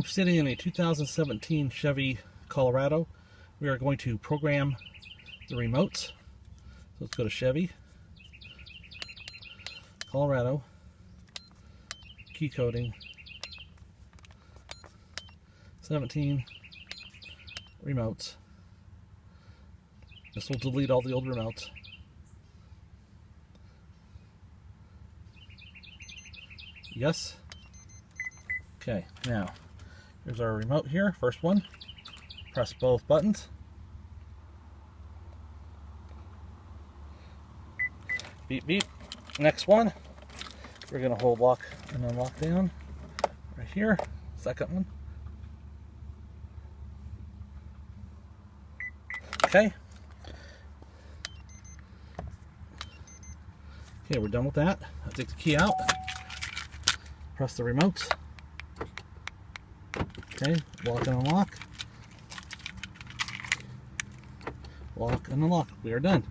I'm sitting in a 2017 Chevy Colorado. We are going to program the remotes. So let's go to Chevy, Colorado, key coding, 17 remotes. This will delete all the old remotes. Yes. Okay, now here's our remote here. First one. Press both buttons. Beep beep. Next one. We're going to hold lock and unlock down right here. Second one. Okay. Okay, we're done with that. I'll take the key out. Press the remote. Okay, lock and unlock. Lock and unlock. We are done.